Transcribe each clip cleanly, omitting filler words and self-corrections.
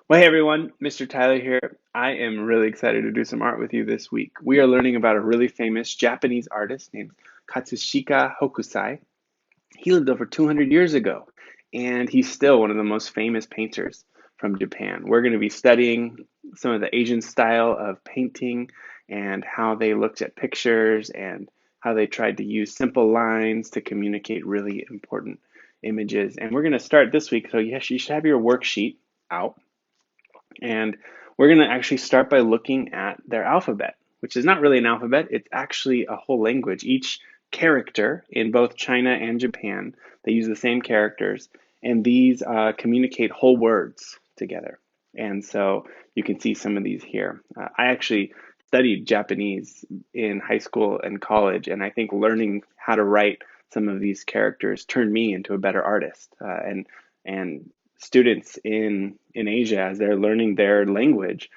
Well, hey everyone, Mr. Tyler here. I am really excited to do some art with you this week. We are learning about a really famous Japanese artist named Katsushika Hokusai. He lived over 200 years ago, and he's still one of the most famous painters from Japan. We're going to be studying some of the Asian style of painting and how they looked at pictures and how they tried to use simple lines to communicate really important images. And we're going to start this week, so yes, you should have your worksheet out. And we're going to actually start by looking at their alphabet, which is not really an alphabet, it's actually a whole language. Each character in both China and Japan, they use the same characters, and these communicate whole words together. And so you can see some of these here. I actually studied Japanese in high school and college, and I think learning how to write some of these characters turned me into a better artist. And students in Asia, as they're learning their language,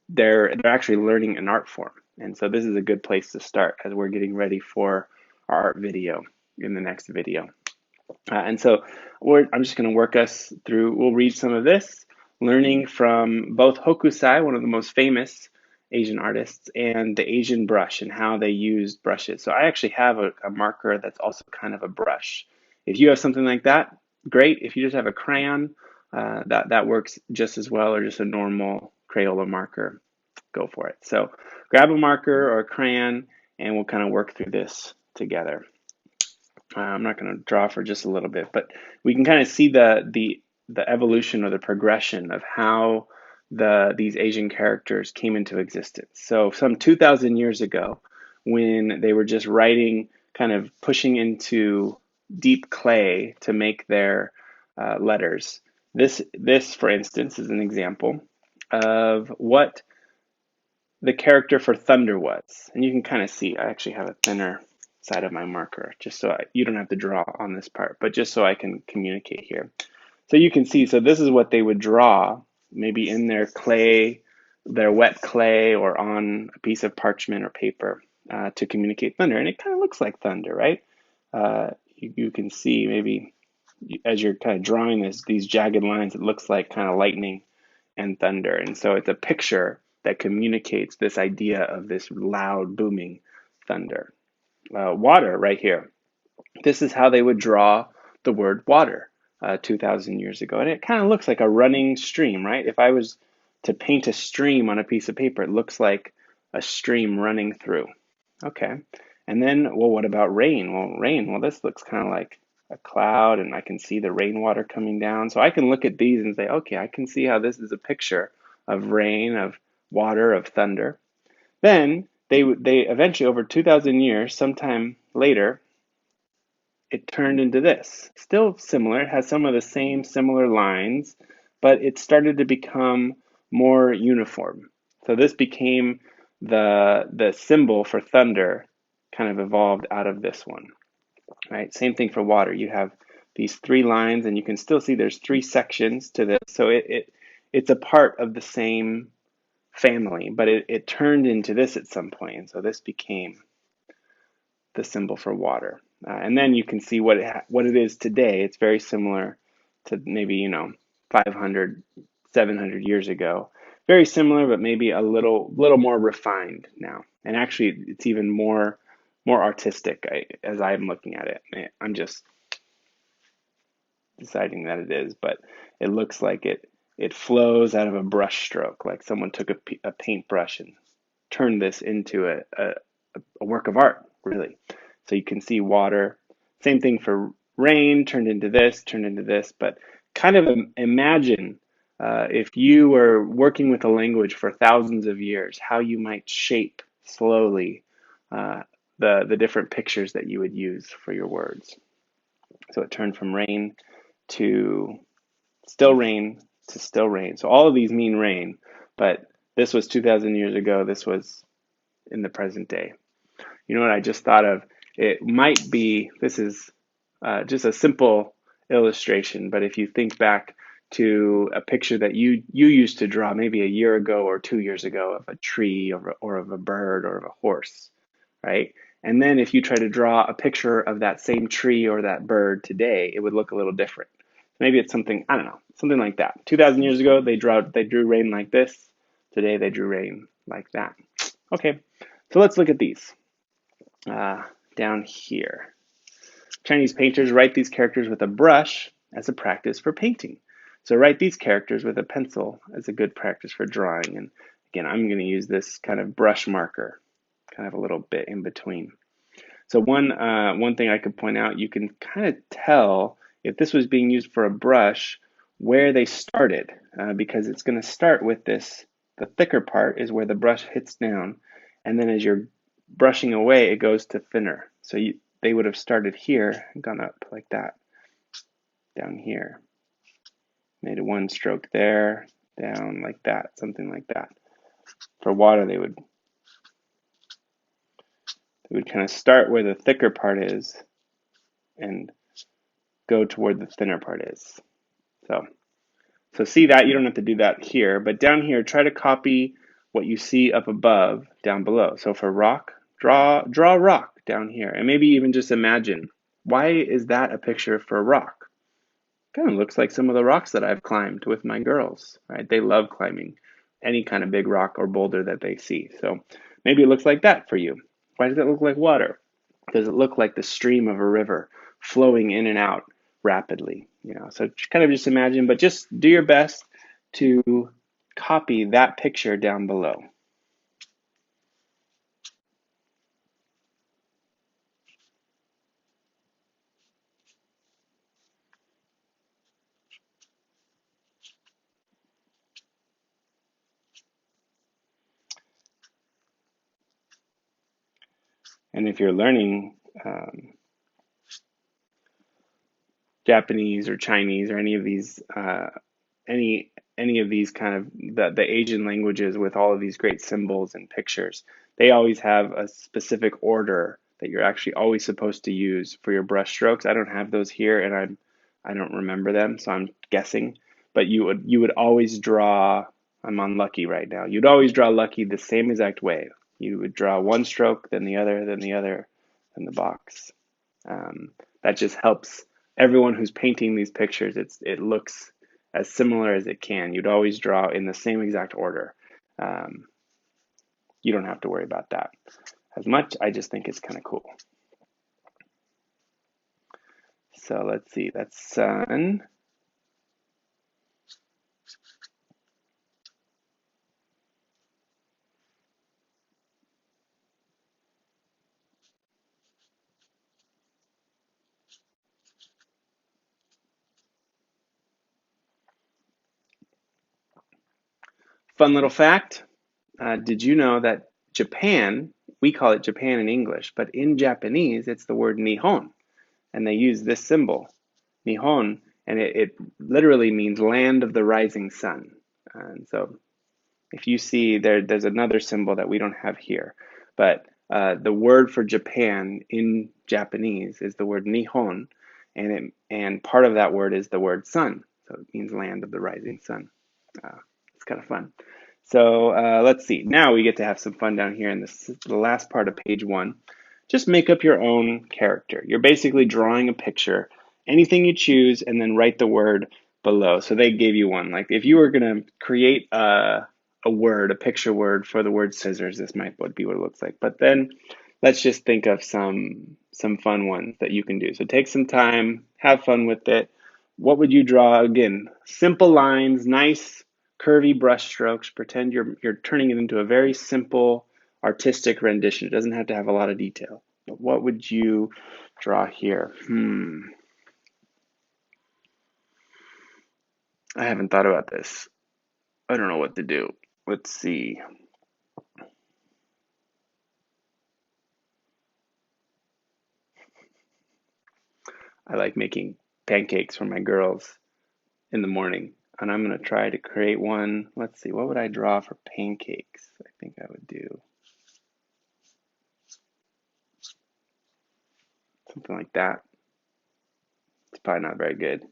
they're actually learning an art form. And so this is a good place to start as we're getting ready for our art video in the next video. And so I'm just going to work us through, we'll read some of this, learning from both Hokusai, one of the most famous Asian artists, and the Asian brush and how they used brushes. So I actually have a marker that's also kind of a brush. If you have something like that, great. If you just have a crayon, that works just as well, or just a normal Crayola marker, go for it. So grab a marker or a crayon, and we'll kind of work through this together. I'm not going to draw for just a little bit, but we can kind of see the evolution or the progression of how these Asian characters came into existence. So some 2,000 years ago, when they were just writing, kind of pushing into deep clay to make their letters. This, for instance, is an example of what the character for thunder was. And you can kind of see, I actually have a thinner side of my marker, just so you don't have to draw on this part, but just so I can communicate here. So you can see, so this is what they would draw, maybe in their clay, their wet clay, or on a piece of parchment or paper to communicate thunder. And it kind of looks like thunder, right? You can see maybe as you're kind of drawing these jagged lines, it looks like kind of lightning and thunder. And so it's a picture that communicates this idea of this loud, booming thunder. Water, right here. This is how they would draw the word water 2,000 years ago. And it kind of looks like a running stream, right? If I was to paint a stream on a piece of paper, it looks like a stream running through. Okay. And then, well, what about rain? Well, this looks kind of like a cloud, and I can see the rainwater coming down. So I can look at these and say, okay, I can see how this is a picture of rain, of water, of thunder. Then they eventually, over 2,000 years, sometime later, it turned into this. Still similar, it has some of the same similar lines, but it started to become more uniform. So this became the symbol for thunder, kind of evolved out of this one. Right? Same thing for water. You have these three lines, and you can still see there's three sections to this. So it's a part of the same family, but it turned into this at some point, and so this became the symbol for water. And then you can see what it is today. It's very similar to maybe 500, 700 years ago. Very similar, but maybe a little more refined now. And actually, it's even more artistic as I'm looking at it. I'm just deciding that it is, but it looks like it flows out of a brush stroke, like someone took a paintbrush and turned this into a work of art, really. So you can see water. Same thing for rain, turned into this, but kind of imagine if you were working with a language for thousands of years, how you might shape slowly the different pictures that you would use for your words. So it turned from rain to still rain to still rain. So all of these mean rain, but this was 2,000 years ago. This was in the present day. You know what I just thought of? It might be, this is just a simple illustration, but if you think back to a picture that you used to draw maybe a year ago or 2 years ago of a tree or of a bird or of a horse, right? And then if you try to draw a picture of that same tree or that bird today, it would look a little different. Maybe it's something, I don't know, something like that. 2,000 years ago, they drew rain like this. Today, they drew rain like that. Okay, so let's look at these uh, down here. Chinese painters write these characters with a brush as a practice for painting. So write these characters with a pencil as a good practice for drawing. And again, I'm going to use this kind of brush marker, kind of a little bit in between. So one thing I could point out, you can kind of tell if this was being used for a brush where they started, because it's going to start with this. The thicker part is where the brush hits down, and then as you're brushing away, it goes to thinner. So they would have started here and gone up like that, down here. Made one stroke there, down like that, something like that. For water, they would kind of start where the thicker part is and go toward the thinner part is. So see that? You don't have to do that here, but down here, try to copy what you see up above down below. So for rock, draw rock down here, and maybe even just imagine, why is that a picture for a rock? Kind of looks like some of the rocks that I've climbed with my girls, right? They love climbing any kind of big rock or boulder that they see. So maybe it looks like that for you. Why does it look like water? Does it look like the stream of a river flowing in and out rapidly? So kind of just imagine, but just do your best to copy that picture down below. And if you're learning Japanese or Chinese or any of these any of these kind of the Asian languages with all of these great symbols and pictures, they always have a specific order that you're actually always supposed to use for your brush strokes. I don't have those here, and I don't remember them, so I'm guessing. But you would always draw. I'm on Lucky right now. You'd always draw Lucky the same exact way. You would draw one stroke, then the other, then the other, then the box. That just helps everyone who's painting these pictures. It looks as similar as it can. You'd always draw in the same exact order. Um, you don't have to worry about that as much. I just think it's kind of cool. So let's see, that's sun. Fun little fact, did you know that Japan, we call it Japan in English, but in Japanese it's the word Nihon, and they use this symbol, Nihon, and it literally means land of the rising sun. And so if you see there's another symbol that we don't have here, but the word for Japan in Japanese is the word Nihon, and part of that word is the word sun, so it means land of the rising sun. It's kind of fun. So let's see. Now we get to have some fun down here in the last part of page 1. Just make up your own character. You're basically drawing a picture, anything you choose, and then write the word below. So they gave you one. Like if you were going to create a word, a picture word for the word scissors, this might be what it looks like. But then let's just think of some fun ones that you can do. So take some time, have fun with it. What would you draw? Again, simple lines, nice curvy brush strokes. Pretend you're turning it into a very simple artistic rendition. It doesn't have to have a lot of detail. But what would you draw here? I haven't thought about this. I don't know what to do. Let's see. I like making pancakes for my girls in the morning, and I'm going to try to create one. Let's see, what would I draw for pancakes? I think I would do something like that. It's probably not very good.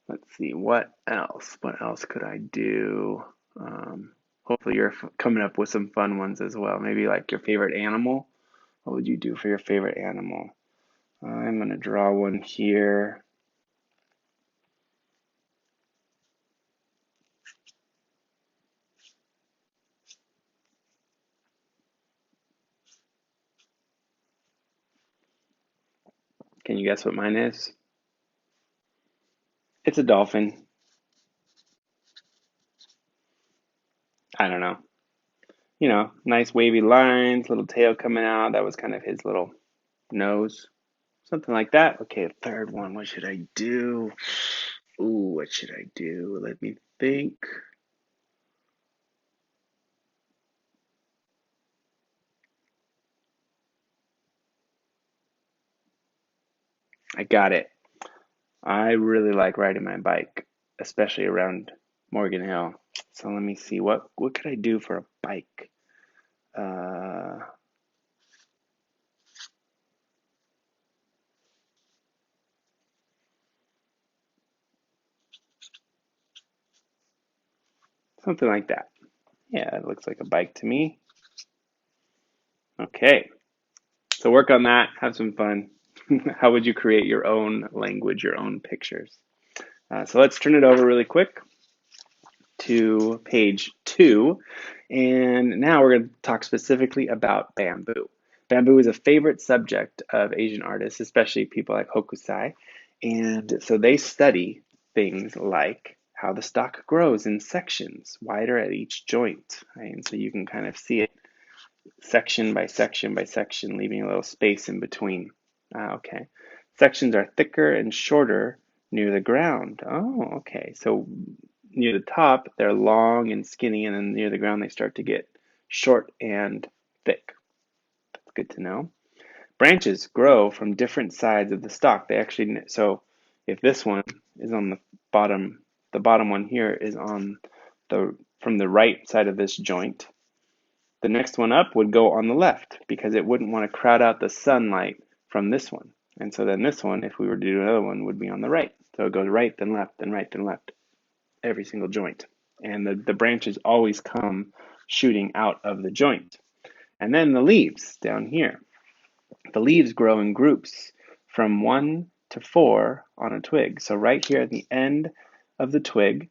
Let's see, what else? What else could I do? Hopefully you're coming up with some fun ones as well. Maybe like your favorite animal. What would you do for your favorite animal? I'm going to draw one here. Can you guess what mine is? It's a dolphin. I don't know. You know, nice wavy lines, little tail coming out. That was kind of his little nose. Something like that. Okay, third one. What should I do? Ooh, what should I do? Let me think. I got it. I really like riding my bike, especially around Morgan Hill. So let me see. What could I do for a bike? Uh, Something like that. Yeah, it looks like a bike to me. Okay, so work on that. Have some fun. How would you create your own language, your own pictures? So let's turn it over really quick to page 2. And now we're going to talk specifically about bamboo. Bamboo is a favorite subject of Asian artists, especially people like Hokusai. And so they study things like how the stalk grows in sections, wider at each joint. Right? And so you can kind of see it section by section by section, leaving a little space in between. Okay. Sections are thicker and shorter near the ground. Oh, okay. So near the top, they're long and skinny, and then near the ground, they start to get short and thick. That's good to know. Branches grow from different sides of the stalk. They actually, so if this one is on the bottom one here is on from the right side of this joint. The next one up would go on the left because it wouldn't want to crowd out the sunlight from this one. And so then this one, if we were to do another one, would be on the right. So it goes right, then left, then right, then left, every single joint. And the branches always come shooting out of the joint. And then the leaves down here. The leaves grow in groups from 1 to 4 on a twig. So right here at the end of the twig,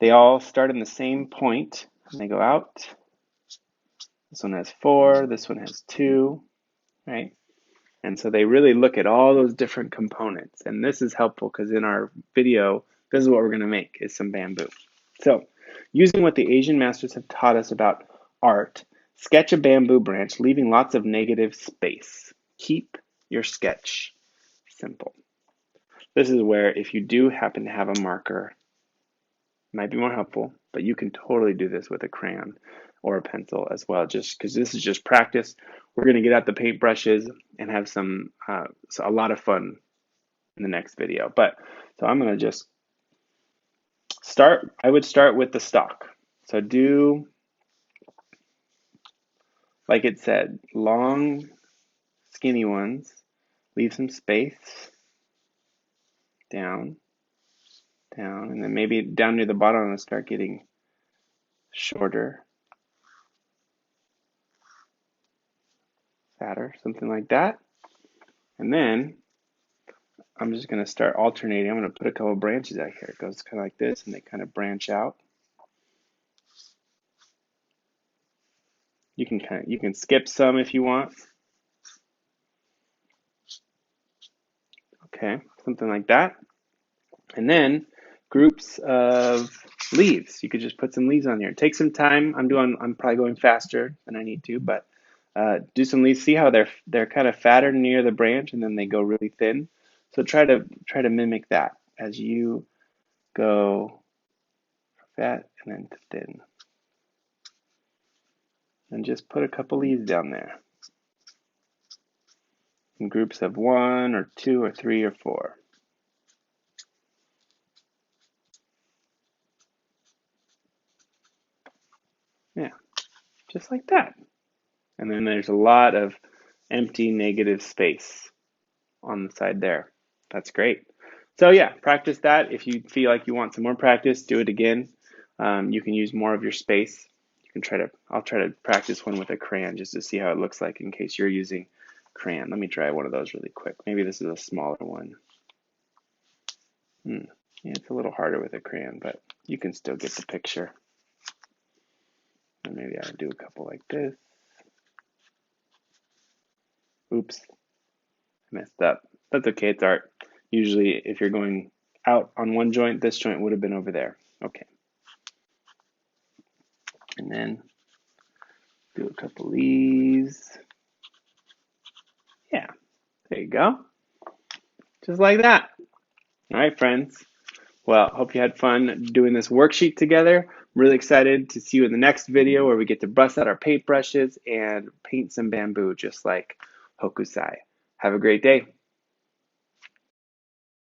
they all start in the same point and they go out. This one has 4, this one has 2, right? And so they really look at all those different components. And this is helpful because in our video, this is what we're going to make is some bamboo. So using what the Asian masters have taught us about art, sketch a bamboo branch, leaving lots of negative space. Keep your sketch simple. This is where if you do happen to have a marker, it might be more helpful, but you can totally do this with a crayon or a pencil as well, just because this is just practice. We're going to get out the paintbrushes and have a lot of fun in the next video. But so I'm going to just I would start with the stalk. So do, like it said, long, skinny ones. Leave some space. Down, down, and then maybe down near the bottom, I'm going to start getting shorter, fatter, something like that. And then I'm just going to start alternating. I'm going to put a couple branches out here. It goes kind of like this, and they kind of branch out. You can skip some if you want. Okay, something like that. And then groups of leaves. You could just put some leaves on here. Take some time. I'm probably going faster than I need to, but do some leaves. See how they're kind of fatter near the branch, and then they go really thin. So try to mimic that as you go fat and then to thin. And just put a couple leaves down there in groups of 1 or 2 or 3 or 4. Yeah, just like that. And then there's a lot of empty negative space on the side there. That's great. So yeah, practice that. If you feel like you want some more practice, do it again. You can use more of your space. You can I'll try to practice one with a crayon just to see how it looks like in case you're using crayon. Let me try one of those really quick. Maybe this is a smaller one. Yeah, it's a little harder with a crayon, but you can still get the picture. And maybe I'll do a couple like this. Oops, I messed up. That's okay, it's art. Usually if you're going out on one joint, this joint would have been over there. Okay. And then do a couple of these. Yeah, there you go. Just like that. All right, friends. Well, hope you had fun doing this worksheet together. I'm really excited to see you in the next video where we get to bust out our paintbrushes and paint some bamboo just like Hokusai. Have a great day.